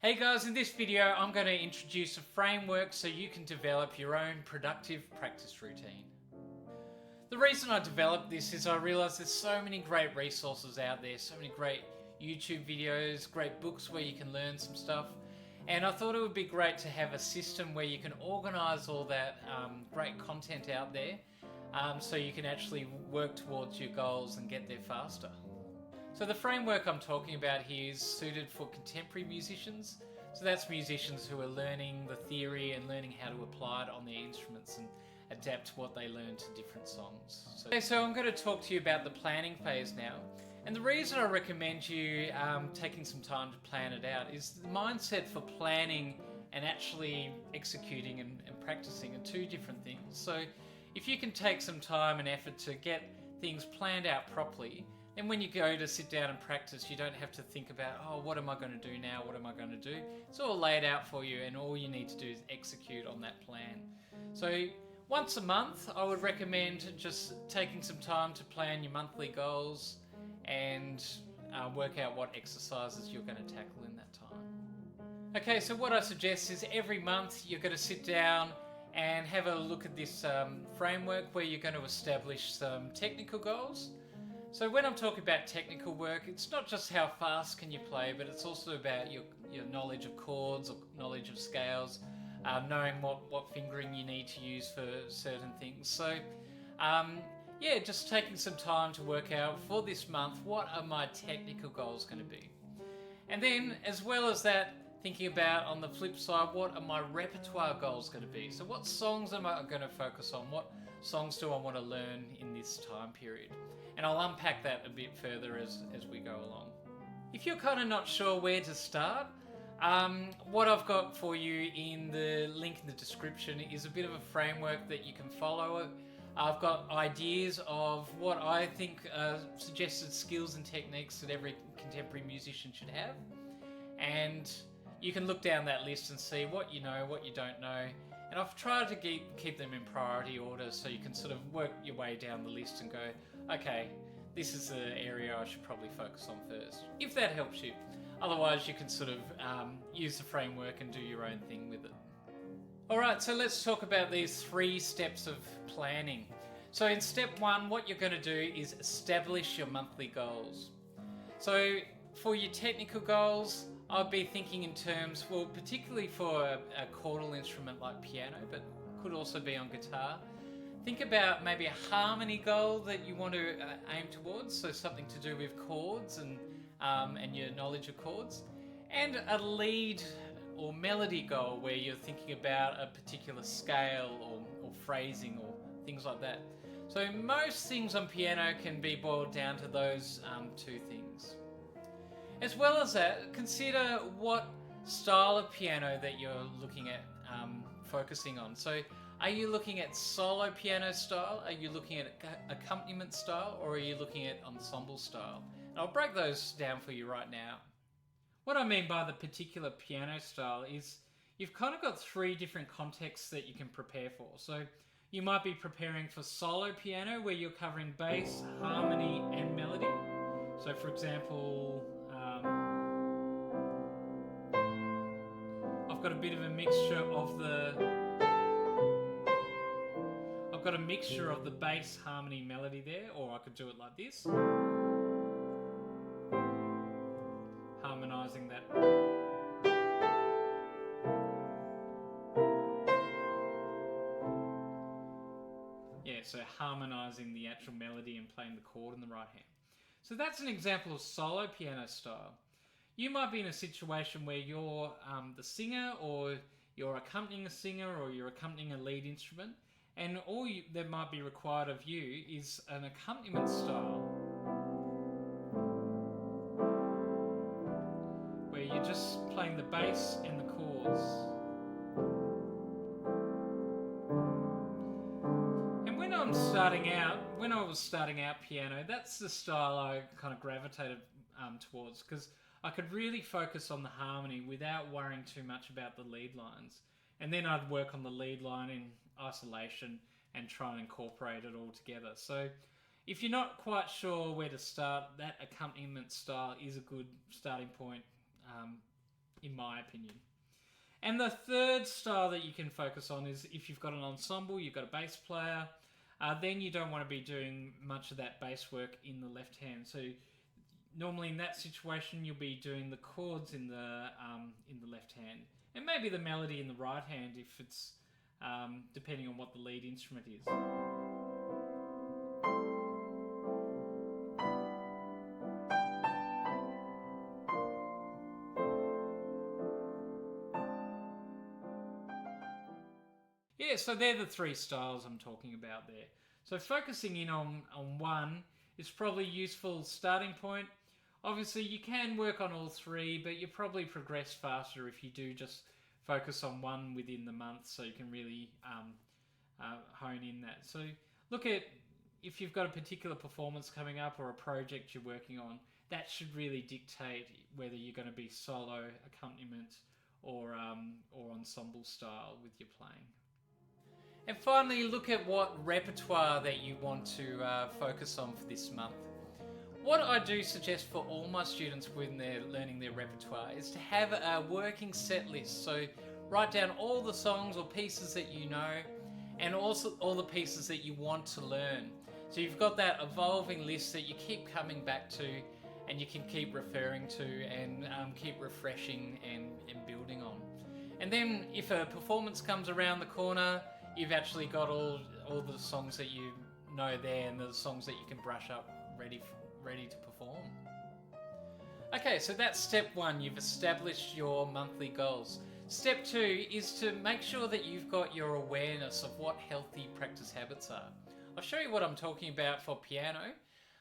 Hey guys, in this video I'm going to introduce a framework so you can develop your own productive practice routine. The reason I developed this is I realised there's so many great resources out there, so many great YouTube videos, great books where you can learn some stuff, and I thought it would be great to have a system where you can organise all that great content out there so you can actually work towards your goals and get there faster. So the framework I'm talking about here is suited for contemporary musicians. So that's musicians who are learning the theory and learning how to apply it on their instruments and adapt what they learn to different songs. So I'm going to talk to you about the planning phase now. And the reason I recommend you taking some time to plan it out is the mindset for planning and actually executing and practicing are two different things. So if you can take some time and effort to get things planned out properly, then when you go to sit down and practice, you don't have to think about, oh, what am I going to do now? What am I going to do? It's all laid out for you, and all you need to do is execute on that plan. So once a month, I would recommend just taking some time to plan your monthly goals and work out what exercises you're going to tackle in that time. Okay, so what I suggest is every month you're going to sit down and have a look at this framework where you're going to establish some technical goals. So when I'm talking about technical work, it's not just how fast can you play, but it's also about your knowledge of chords or knowledge of scales, knowing what fingering you need to use for certain things. So yeah, just taking some time to work out for this month, what are my technical goals going to be? And then as well as that, thinking about on the flip side, what are my repertoire goals going to be? So what songs am I going to focus on? What songs do I want to learn in this time period? And I'll unpack that a bit further as we go along. If you're kind of not sure where to start, what I've got for you in the link in the description is a bit of a framework that you can follow. I've got ideas of what I think are suggested skills and techniques that every contemporary musician should have. And you can look down that list and see what you know, what you don't know. And I've tried to keep them in priority order so you can sort of work your way down the list and go, okay, this is the area I should probably focus on first, if that helps you. Otherwise, you can sort of use the framework and do your own thing with it. Alright, so let's talk about these 3 steps of planning. So in step 1, what you're going to do is establish your monthly goals. So for your technical goals, I'd be thinking in terms, well, particularly for a chordal instrument like piano, but could also be on guitar. Think about maybe a harmony goal that you want to aim towards, so something to do with chords and your knowledge of chords, and a lead or melody goal where you're thinking about a particular scale or phrasing or things like that. So most things on piano can be boiled down to those 2 things. As well as that, consider what style of piano that you're looking at focusing on. So are you looking at solo piano style? Are you looking at accompaniment style? Or are you looking at ensemble style? And I'll break those down for you right now. What I mean by the particular piano style is you've kind of got 3 different contexts that you can prepare for. So you might be preparing for solo piano where you're covering bass, harmony and melody. So for example, I've got a bit of a mixture of I've got a mixture of the bass, harmony, melody there, or I could do it like this, harmonizing that. Yeah, so harmonizing the actual melody and playing the chord in the right hand. So that's an example of solo piano style. You might be in a situation where you're the singer, or you're accompanying a singer, or you're accompanying a lead instrument, and all that might be required of you is an accompaniment style where you're just playing the bass and the chords. And when I was starting out piano, that's the style I kind of gravitated towards, because I could really focus on the harmony without worrying too much about the lead lines. And then I'd work on the lead line in isolation and try and incorporate it all together. So if you're not quite sure where to start, that accompaniment style is a good starting point in my opinion. And the third style that you can focus on is if you've got an ensemble, you've got a bass player, then you don't want to be doing much of that bass work in the left hand. So normally in that situation, you'll be doing the chords in the left hand, and maybe the melody in the right hand if it's depending on what the lead instrument is. Yeah, so they're the three styles I'm talking about there. So focusing in on one is probably a useful starting point. Obviously, you can work on all three, but you probably progress faster if you do just focus on one within the month, so you can really hone in that. So look at if you've got a particular performance coming up or a project you're working on, that should really dictate whether you're going to be solo, accompaniment, or ensemble style with your playing. And finally, look at what repertoire that you want to focus on for this month. What I do suggest for all my students when they're learning their repertoire is to have a working set list. So write down all the songs or pieces that you know, and also all the pieces that you want to learn. So you've got that evolving list that you keep coming back to, and you can keep referring to, and keep refreshing and building on. And then if a performance comes around the corner, you've actually got all the songs that you know there, and the songs that you can brush up ready to perform. Okay, so that's step one. You've established your monthly goals. Step two is to make sure that you've got your awareness of what healthy practice habits are. I'll show you what I'm talking about for piano.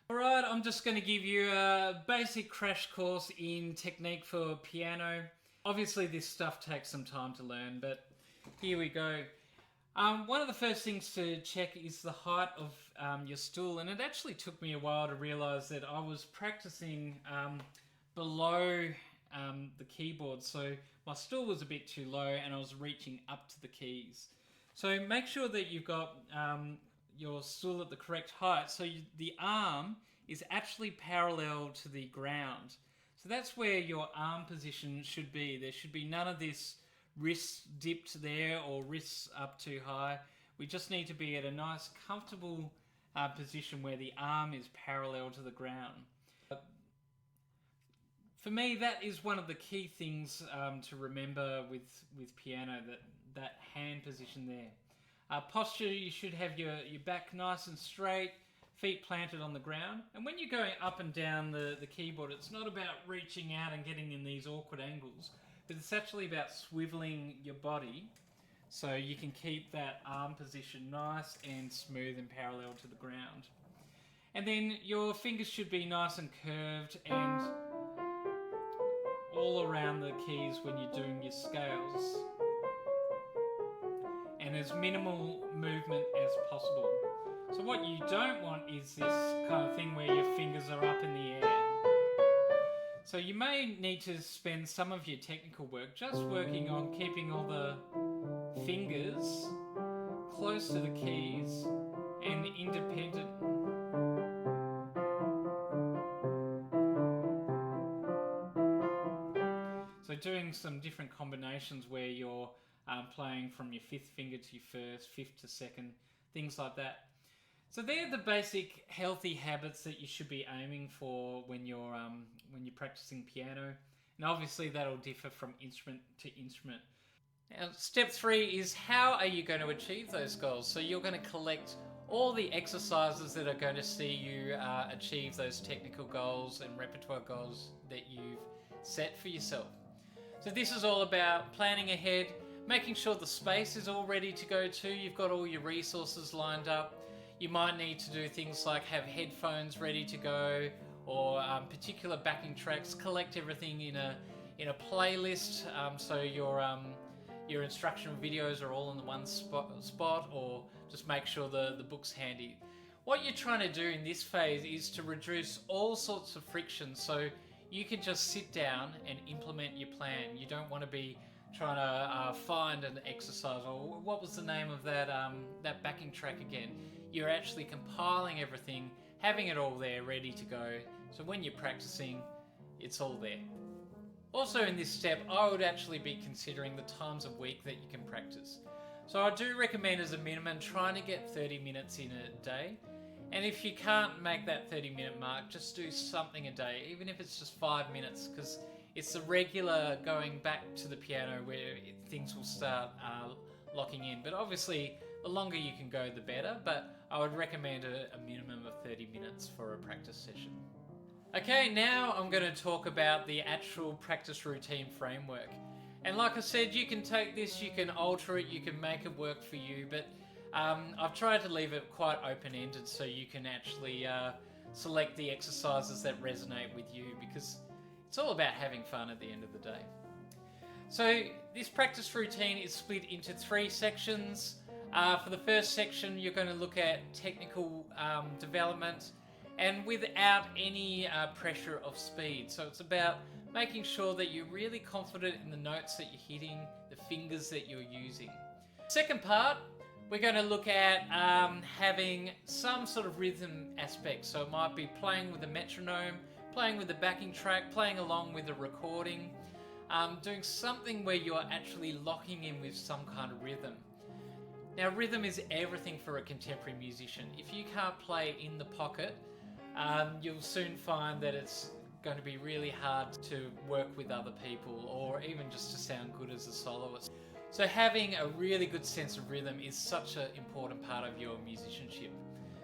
Alright, I'm just going to give you a basic crash course in technique for piano. Obviously this stuff takes some time to learn, but here we go. One of the first things to check is the height of your stool, and it actually took me a while to realise that I was practicing below the keyboard, so my stool was a bit too low and I was reaching up to the keys. So make sure that you've got your stool at the correct height, so the arm is actually parallel to the ground. So that's where your arm position should be. There should be none of this wrists dipped there or wrists up too high. We just need to be at a nice comfortable position where the arm is parallel to the ground. For me, that is one of the key things to remember with piano, that hand position there. Posture, you should have your back nice and straight, feet planted on the ground. And when you're going up and down the keyboard, it's not about reaching out and getting in these awkward angles, but it's actually about swiveling your body so you can keep that arm position nice and smooth and parallel to the ground. And then your fingers should be nice and curved and all around the keys when you're doing your scales. And as minimal movement as possible. So what you don't want is this kind of thing where your fingers are up in the air. So you may need to spend some of your technical work just working on keeping all the fingers close to the keys and independent. So doing some different combinations where you're playing from your fifth finger to your first, fifth to second, things like that. So they're the basic healthy habits that you should be aiming for when you're practicing piano, and obviously that'll differ from instrument to instrument. Now, step three is how are you going to achieve those goals? So you're going to collect all the exercises that are going to see you achieve those technical goals and repertoire goals that you've set for yourself. So this is all about planning ahead, making sure the space is all ready to go to. You've got all your resources lined up. You might need to do things like have headphones ready to go, or particular backing tracks. Collect everything in a playlist, so your instructional videos are all in the one spot, or just make sure the book's handy. What you're trying to do in this phase is to reduce all sorts of friction, so you can just sit down and implement your plan. You don't want to be trying to find an exercise, or what was the name of that backing track again. You're actually compiling everything, having it all there ready to go, so when you're practicing, it's all there. Also in this step, I would actually be considering the times of week that you can practice. So I do recommend as a minimum trying to get 30 minutes in a day. And if you can't make that 30-minute mark, just do something a day, even if it's just 5 minutes, because it's the regular going back to the piano where things will start locking in. But obviously, the longer you can go, the better. But I would recommend a minimum of 30 minutes for a practice session. Okay, now I'm going to talk about the actual practice routine framework. And like I said, you can take this, you can alter it, you can make it work for you, but I've tried to leave it quite open-ended so you can actually select the exercises that resonate with you, because it's all about having fun at the end of the day. So this practice routine is split into 3 sections. For the first section, you're going to look at technical development, and without any pressure of speed. So it's about making sure that you're really confident in the notes that you're hitting, the fingers that you're using. Second part, we're going to look at having some sort of rhythm aspect. So it might be playing with a metronome, playing with the backing track, playing along with the recording, doing something where you're actually locking in with some kind of rhythm. Now, rhythm is everything for a contemporary musician. If you can't play in the pocket, you'll soon find that it's going to be really hard to work with other people, or even just to sound good as a soloist. So having a really good sense of rhythm is such an important part of your musicianship.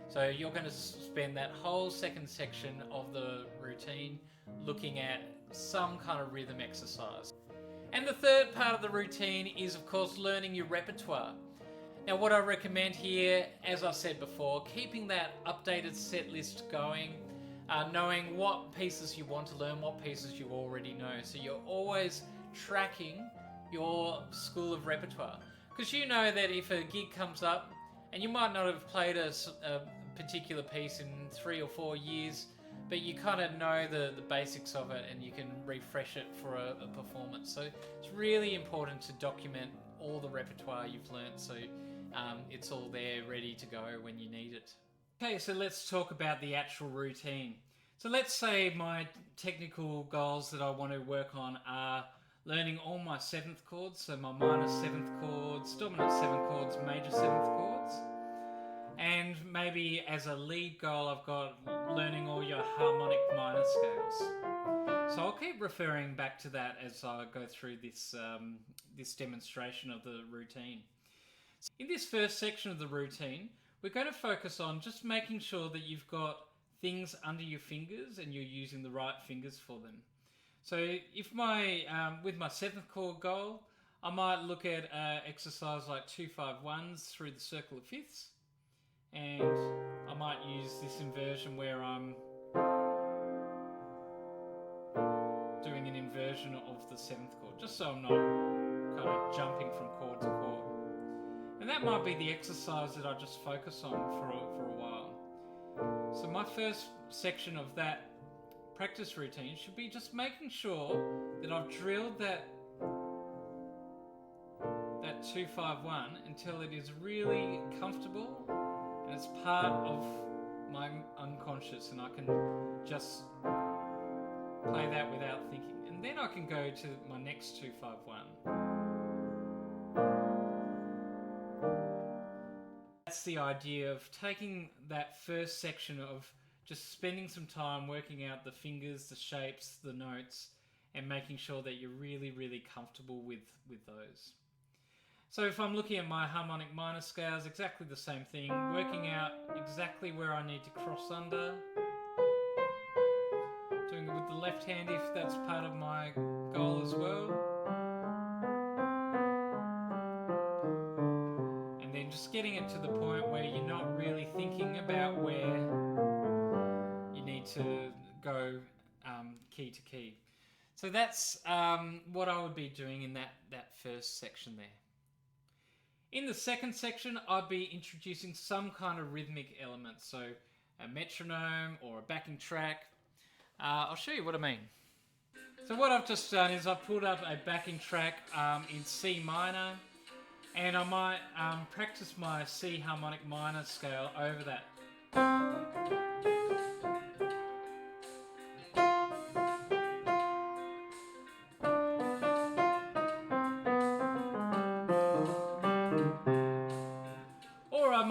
So you're going to spend that whole second section of the routine looking at some kind of rhythm exercise. And the third part of the routine is, of course, learning your repertoire. Now, what I recommend here, as I said before, keeping that updated set list going, knowing what pieces you want to learn, what pieces you already know. So you're always tracking your school of repertoire. Because you know that if a gig comes up, and you might not have played a particular piece in 3 or 4 years, but you kind of know the basics of it and you can refresh it for a performance. So it's really important to document all the repertoire you've learnt, so it's all there ready to go when you need it. Okay, so let's talk about the actual routine. So let's say my technical goals that I want to work on are learning all my 7th chords, so my minor 7th chords, dominant 7th chords, major 7th chords. And maybe as a lead goal, I've got learning all your harmonic minor scales. So I'll keep referring back to that as I go through this, this demonstration of the routine. In this first section of the routine, we're going to focus on just making sure that you've got things under your fingers and you're using the right fingers for them. So if with my 7th chord goal, I might look at exercise like 2-5-1s through the circle of fifths, and I might use this inversion where I'm doing an inversion of the 7th chord, just so I'm not kind of jumping from chord to chord. And that might be the exercise that I just focus on for a while. So my first section of that practice routine should be just making sure that I've drilled that 2-5-1 until it is really comfortable and it's part of my unconscious, and I can just play that without thinking. And then I can go to my next 2-5-1. That's the idea of taking that first section of just spending some time working out the fingers, the shapes, the notes, and making sure that you're really, really comfortable with those. So if I'm looking at my harmonic minor scales, exactly the same thing, working out exactly where I need to cross under, doing it with the left hand if that's part of my goal as well. And then just getting it to the point where you're not really thinking about where you need to go key to key. So that's what I would be doing in that first section there. In the second section, I'd be introducing some kind of rhythmic element, so a metronome or a backing track. I'll show you what I mean. So what I've just done is I've pulled up a backing track in C minor, and I might practice my C harmonic minor scale over that.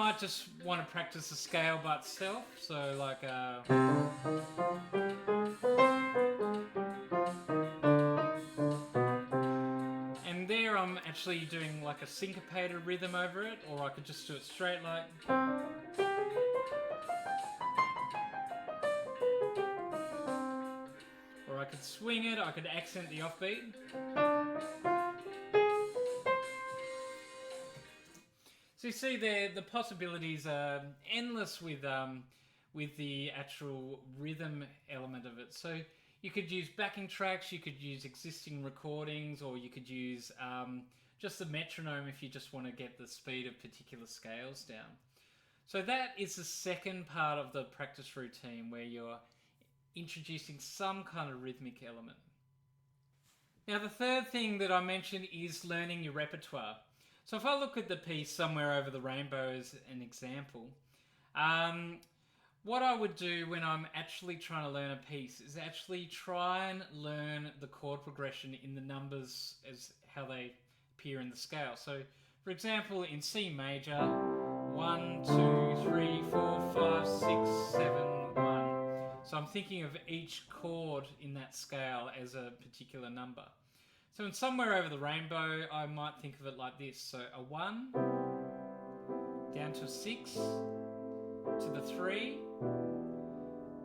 might just want to practice the scale by itself. So like and there I'm actually doing like a syncopated rhythm over it, or I could just do it straight like. Or I could swing it, I could accent the offbeat. So you see there, the possibilities are endless with the actual rhythm element of it. So you could use backing tracks, you could use existing recordings, or you could use just the metronome if you just want to get the speed of particular scales down. So that is the second part of the practice routine, where you're introducing some kind of rhythmic element. Now the third thing that I mentioned is learning your repertoire. So if I look at the piece Somewhere Over the Rainbow as an example, what I would do when I'm actually trying to learn a piece is actually try and learn the chord progression in the numbers as how they appear in the scale. So for example, in C major, 1, 2, 3, 4, 5, 6, 7, 1. So I'm thinking of each chord in that scale as a particular number. So in Somewhere Over the Rainbow, I might think of it like this. So a 1, down to a 6, to the 3,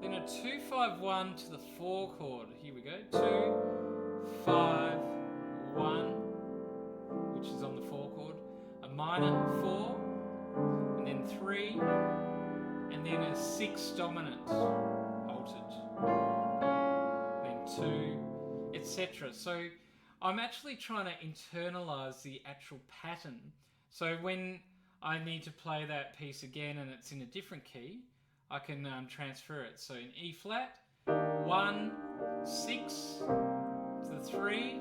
then a 2, 5, 1 to the 4 chord. Here we go. 2, 5, 1, which is on the 4 chord. A minor 4, and then 3, and then a 6 dominant, altered, then 2, etc. So I'm actually trying to internalize the actual pattern. So when I need to play that piece again and it's in a different key, I can transfer it. So in E flat, 1, 6, to the 3,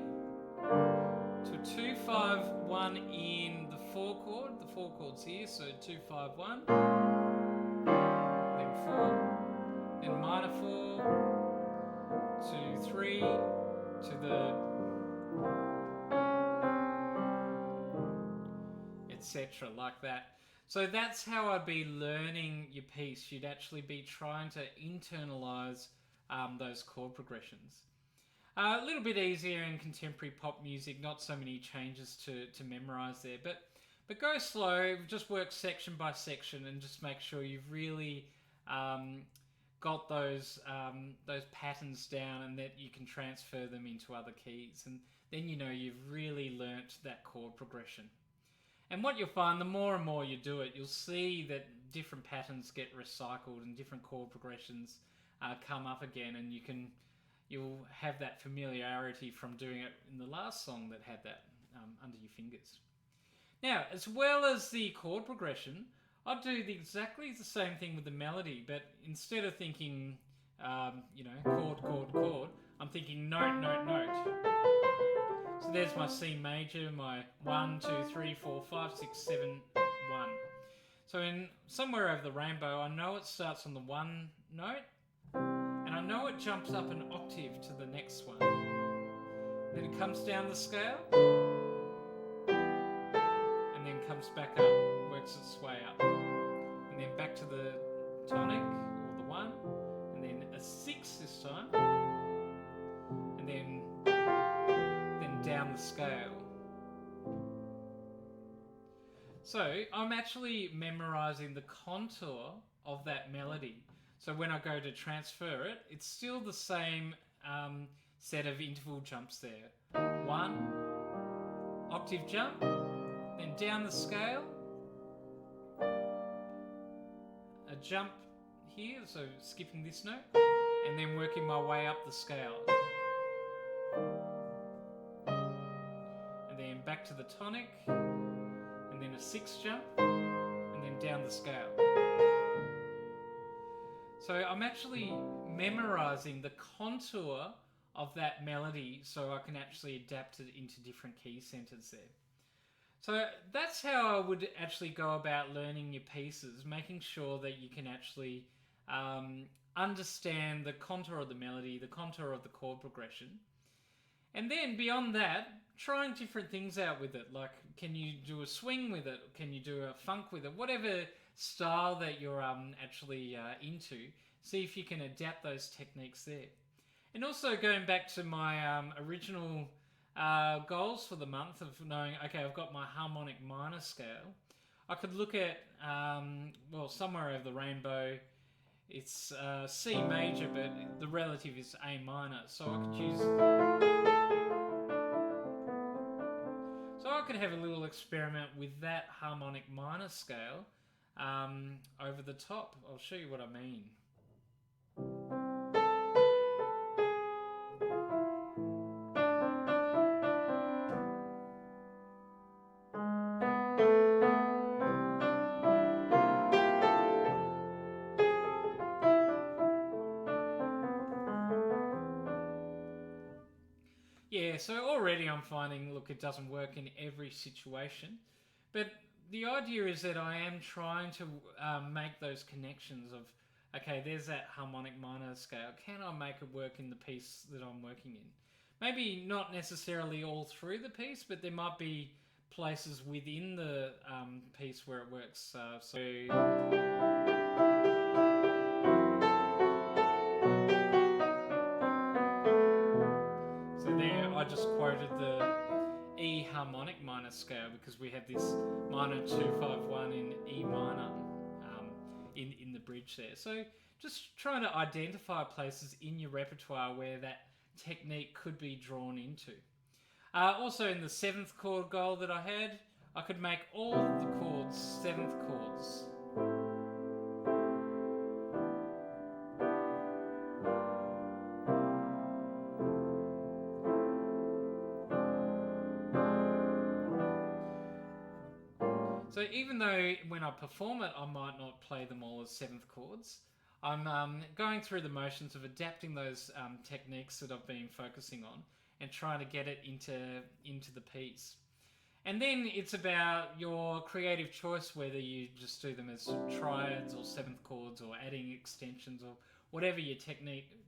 to 2, 5, 1 in the 4 chord. The 4 chord's here, so 2, 5, 1. Then 4, then minor 4, 2, 3, to the etc. like that. So that's how I'd be learning your piece. You'd actually be trying to internalize those chord progressions. A little bit easier in contemporary pop music, not so many changes to memorize there, but go slow, just work section by section and just make sure you've really got those patterns down and that you can transfer them into other keys, and then you know you've really learnt that chord progression. And what you'll find, the more and more you do it, you'll see that different patterns get recycled and different chord progressions come up again, and you'll have that familiarity from doing it in the last song that had that under your fingers. Now, as well as the chord progression, I'll do exactly the same thing with the melody, but instead of thinking, chord, chord, chord, I'm thinking note, note, note. So there's my C major, my 1, 2, 3, 4, 5, 6, 7, 1. So in Somewhere Over the Rainbow, I know it starts on the 1 note, and I know it jumps up an octave to the next one. Then it comes down the scale, and then comes back up, works its way up. And then back to the tonic, or the 1, and then a 6 this time, and then down the scale. So I'm actually memorizing the contour of that melody. So when I go to transfer it, it's still the same set of interval jumps there. 1 octave jump, then down the scale, a jump here, so skipping this note, and then working my way up the scale. And then back to the tonic, and then a 6 jump, and then down the scale. So I'm actually memorizing the contour of that melody so I can actually adapt it into different key centers there. So that's how I would actually go about learning your pieces, making sure that you can actually understand the contour of the melody, the contour of the chord progression. And then beyond that, trying different things out with it. Like, can you do a swing with it? Can you do a funk with it? Whatever style that you're actually into. See if you can adapt those techniques there. And also going back to my original goals for the month of knowing, okay, I've got my harmonic minor scale. I could look at, well, somewhere over the rainbow, it's C major, but the relative is A minor. So I could use... So I could have a little experiment with that harmonic minor scale over the top. I'll show you what I mean. Yeah, so already I'm finding, look, it doesn't work in every situation, but the idea is that I am trying to make those connections of, okay, there's that harmonic minor scale. Can I make it work in the piece that I'm working in? Maybe not necessarily all through the piece, but there might be places within the piece where it works. So there I just quoted the E harmonic minor scale because we have this minor 251 in E minor in the bridge there. So just trying to identify places in your repertoire where that technique could be drawn into. Also in the 7th chord goal that I had, I could make all the chords 7th chords. So even though when I perform it, I might not play them all as 7th chords, I'm going through the motions of adapting those techniques that I've been focusing on and trying to get it into the piece. And then it's about your creative choice, whether you just do them as triads or 7th chords or adding extensions or whatever your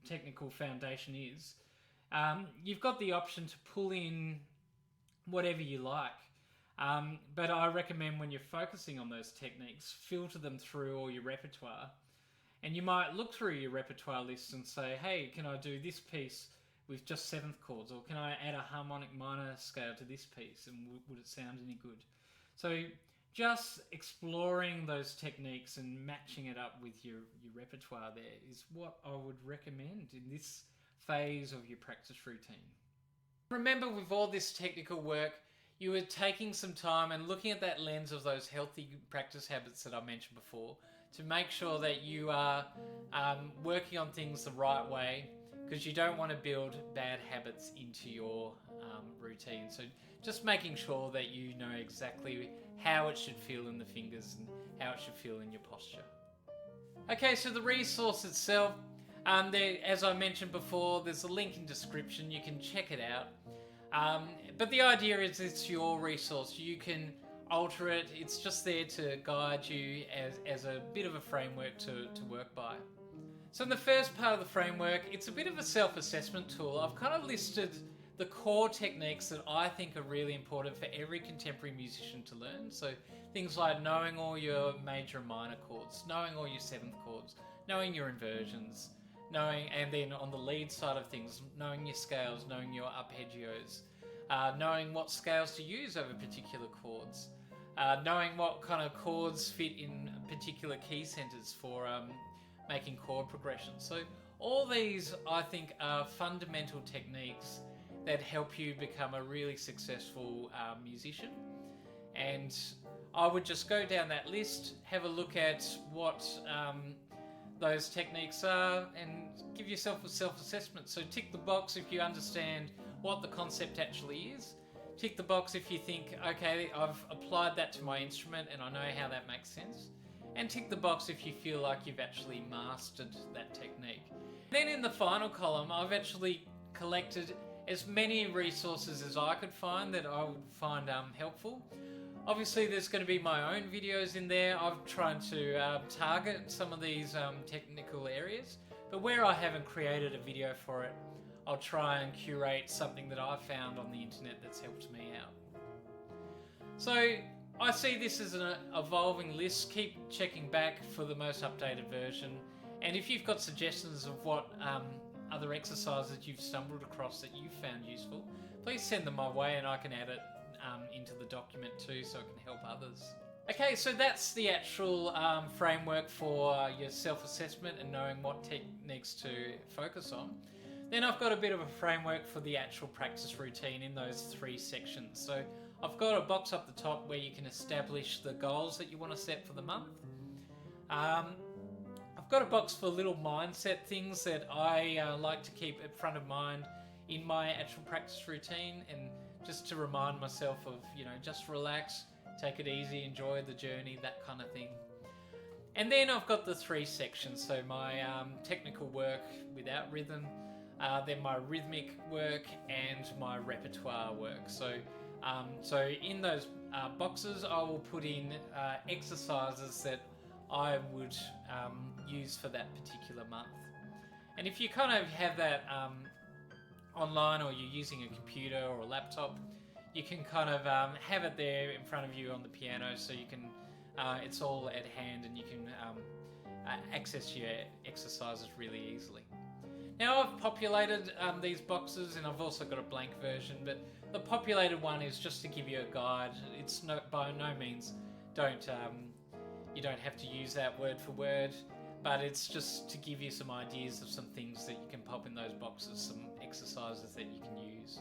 technical foundation is. You've got the option to pull in whatever you like. But I recommend when you're focusing on those techniques, filter them through all your repertoire. And you might look through your repertoire list and say, hey, can I do this piece with just 7th chords? Or can I add a harmonic minor scale to this piece? And would it sound any good? So just exploring those techniques and matching it up with your repertoire there is what I would recommend in this phase of your practice routine. Remember, with all this technical work, you are taking some time and looking at that lens of those healthy practice habits that I mentioned before to make sure that you are working on things the right way, because you don't want to build bad habits into your routine. So just making sure that you know exactly how it should feel in the fingers and how it should feel in your posture. Okay, so the resource itself, as I mentioned before, there's a link in description. You can check it out. But the idea is it's your resource. You can alter it. It's just there to guide you as a bit of a framework to work by. So in the first part of the framework, it's a bit of a self-assessment tool. I've kind of listed the core techniques that I think are really important for every contemporary musician to learn. So things like knowing all your major and minor chords, knowing all your 7th chords, knowing your inversions, and then on the lead side of things, knowing your scales, knowing your arpeggios, knowing what scales to use over particular chords, knowing what kind of chords fit in particular key centers for making chord progressions. So all these, I think, are fundamental techniques that help you become a really successful musician. And I would just go down that list, have a look at what those techniques are, and give yourself a self-assessment. So tick the box if you understand what the concept actually is. Tick the box if you think, okay, I've applied that to my instrument and I know how that makes sense. And tick the box if you feel like you've actually mastered that technique. Then in the final column, I've actually collected as many resources as I could find that I would find helpful. Obviously there's going to be my own videos in there. I've tried to target some of these technical areas, but where I haven't created a video for it, I'll try and curate something that I've found on the internet that's helped me out. So I see this as an evolving list. Keep checking back for the most updated version. And if you've got suggestions of what other exercises you've stumbled across that you've found useful, please send them my way and I can add it into the document too so it can help others. Okay, so that's the actual framework for your self-assessment and knowing what techniques to focus on. Then I've got a bit of a framework for the actual practice routine in those 3 sections. So I've got a box up the top where you can establish the goals that you want to set for the month. I've got a box for little mindset things that I like to keep at front of mind in my actual practice routine, and just to remind myself of, just relax, take it easy, enjoy the journey, that kind of thing. And then I've got the 3 sections, so my technical work without rhythm, then my rhythmic work, and my repertoire work. So in those boxes, I will put in exercises that I would use for that particular month. And if you kind of have that online, or you're using a computer or a laptop, you can kind of have it there in front of you on the piano, so you can it's all at hand and you can access your exercises really easily. Now I've populated these boxes, and I've also got a blank version, but the populated one is just to give you a guide. It's by no means you don't have to use that word for word, but it's just to give you some ideas of some things that you can pop in those boxes, some exercises that you can use.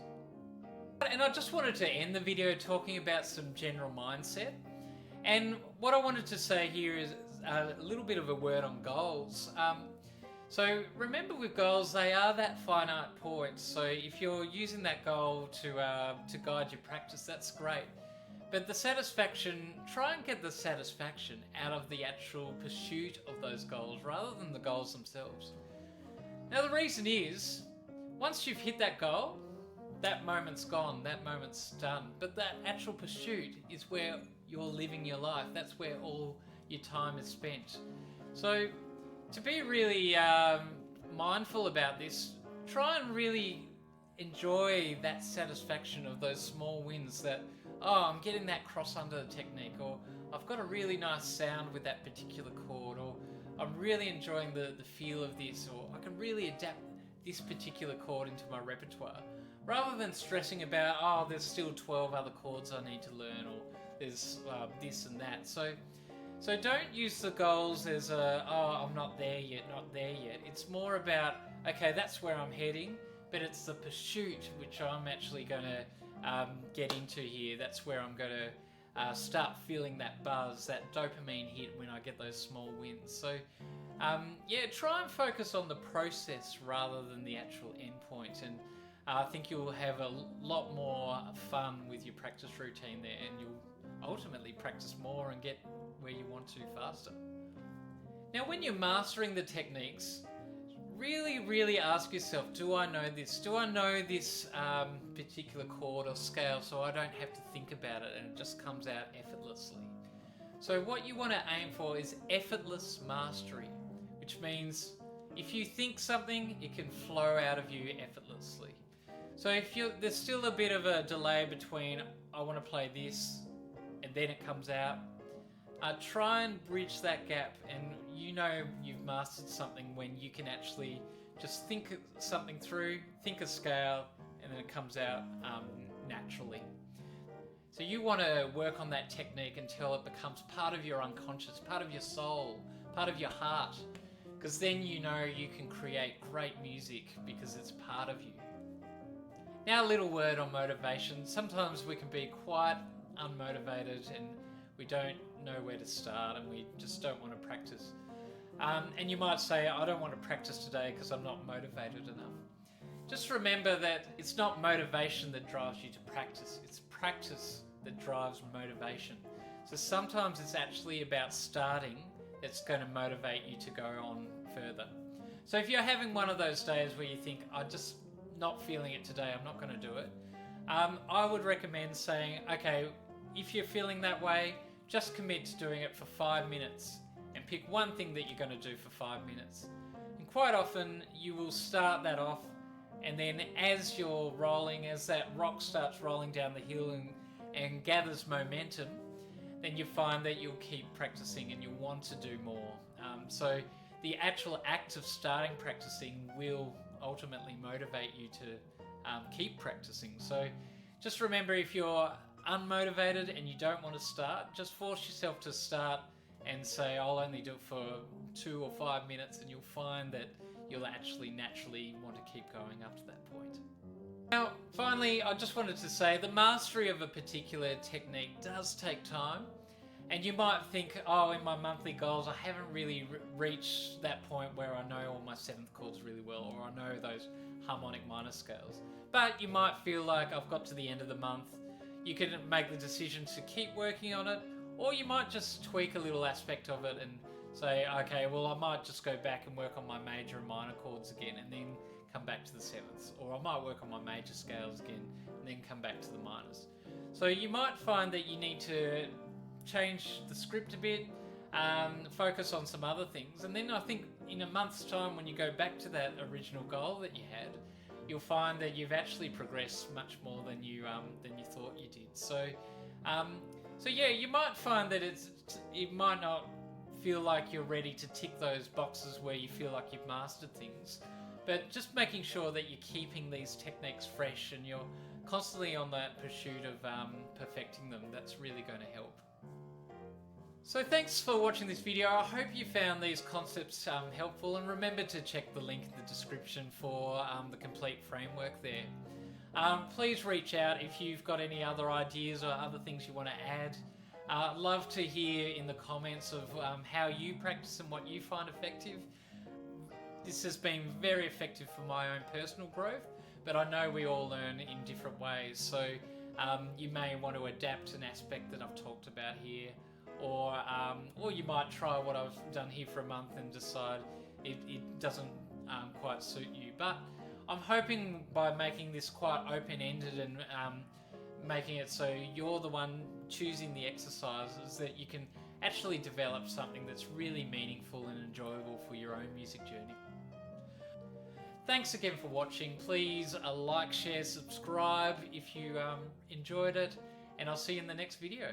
And I just wanted to end the video talking about some general mindset. And what I wanted to say here is a little bit of a word on goals. So remember, with goals, they are that finite point. So if you're using that goal to guide your practice, that's great. But the satisfaction, try and get the satisfaction out of the actual pursuit of those goals rather than the goals themselves. Now the reason is, once you've hit that goal, that moment's gone, that moment's done. But that actual pursuit is where you're living your life. That's where all your time is spent. So to be really mindful about this, try and really enjoy that satisfaction of those small wins, that, I'm getting that cross under technique, or I've got a really nice sound with that particular chord, or I'm really enjoying the feel of this, or I can really adapt this particular chord into my repertoire, rather than stressing about, there's still 12 other chords I need to learn, or there's this and that. So don't use the goals as I'm not there yet. It's more about, okay, that's where I'm heading, but it's the pursuit which I'm actually going to get into here. That's where I'm going to start feeling that buzz, that dopamine hit when I get those small wins. So try and focus on the process rather than the actual end point, and I think you'll have a lot more fun with your practice routine there, and you'll ultimately practice more and get where you want to faster. Now when you're mastering the techniques, really ask yourself, do I know this? Do I know this particular chord or scale, so I don't have to think about it and it just comes out effortlessly? So what you want to aim for is effortless mastery, which means if you think something, it can flow out of you effortlessly. So if there's still a bit of a delay between I want to play this and then it comes out, try and bridge that gap, and you've mastered something when you can actually just think something through, think a scale, and then it comes out naturally. So you want to work on that technique until it becomes part of your unconscious, part of your soul, part of your heart, because then you can create great music because it's part of you. Now a little word on motivation. Sometimes we can be quite unmotivated and we don't know where to start and we just don't want to practice. And you might say, I don't want to practice today because I'm not motivated enough. Just remember that it's not motivation that drives you to practice, it's practice that drives motivation. So sometimes it's actually about starting that's going to motivate you to go on further. So if you're having one of those days where you think, I'm just not feeling it today, I'm not going to do it, I would recommend saying, okay, if you're feeling that way, just commit to doing it for 5 minutes and pick one thing that you're going to do for 5 minutes. And quite often you will start that off, and then as you're rolling, as that rock starts rolling down the hill and gathers momentum, then you find that you'll keep practicing and you'll want to do more. So the actual act of starting practicing will ultimately motivate you to keep practicing. So just remember, if you're unmotivated and you don't want to start, just force yourself to start and say, I'll only do it for 2 or 5 minutes, and you'll find that you'll actually naturally want to keep going up to that point. Now, finally, I just wanted to say the mastery of a particular technique does take time. And you might think, oh, in my monthly goals, I haven't really reached that point where I know all my 7th chords really well, or I know those harmonic minor scales. But you might feel like I've got to the end of the month. You can make the decision to keep working on it, or you might just tweak a little aspect of it and say, okay, well, I might just go back and work on my major and minor chords again and then come back to the 7ths. Or I might work on my major scales again and then come back to the minors. So you might find that you need to change the script a bit, focus on some other things, and then I think in a month's time, when you go back to that original goal that you had, you'll find that you've actually progressed much more than you thought you did. So yeah, you might find that it might not feel like you're ready to tick those boxes where you feel like you've mastered things, but just making sure that you're keeping these techniques fresh and you're constantly on that pursuit of perfecting them, that's really going to help. So thanks for watching this video. I hope you found these concepts helpful, and remember to check the link in the description for the complete framework there. Please reach out if you've got any other ideas or other things you want to add. I'd love to hear in the comments of how you practice and what you find effective. This has been very effective for my own personal growth, but I know we all learn in different ways, so you may want to adapt an aspect that I've talked about here, or you might try what I've done here for a month and decide it doesn't quite suit you. But I'm hoping by making this quite open-ended and making it so you're the one choosing the exercises, that you can actually develop something that's really meaningful and enjoyable for your own music journey. Thanks again for watching. Please like, share, subscribe if you enjoyed it, and I'll see you in the next video.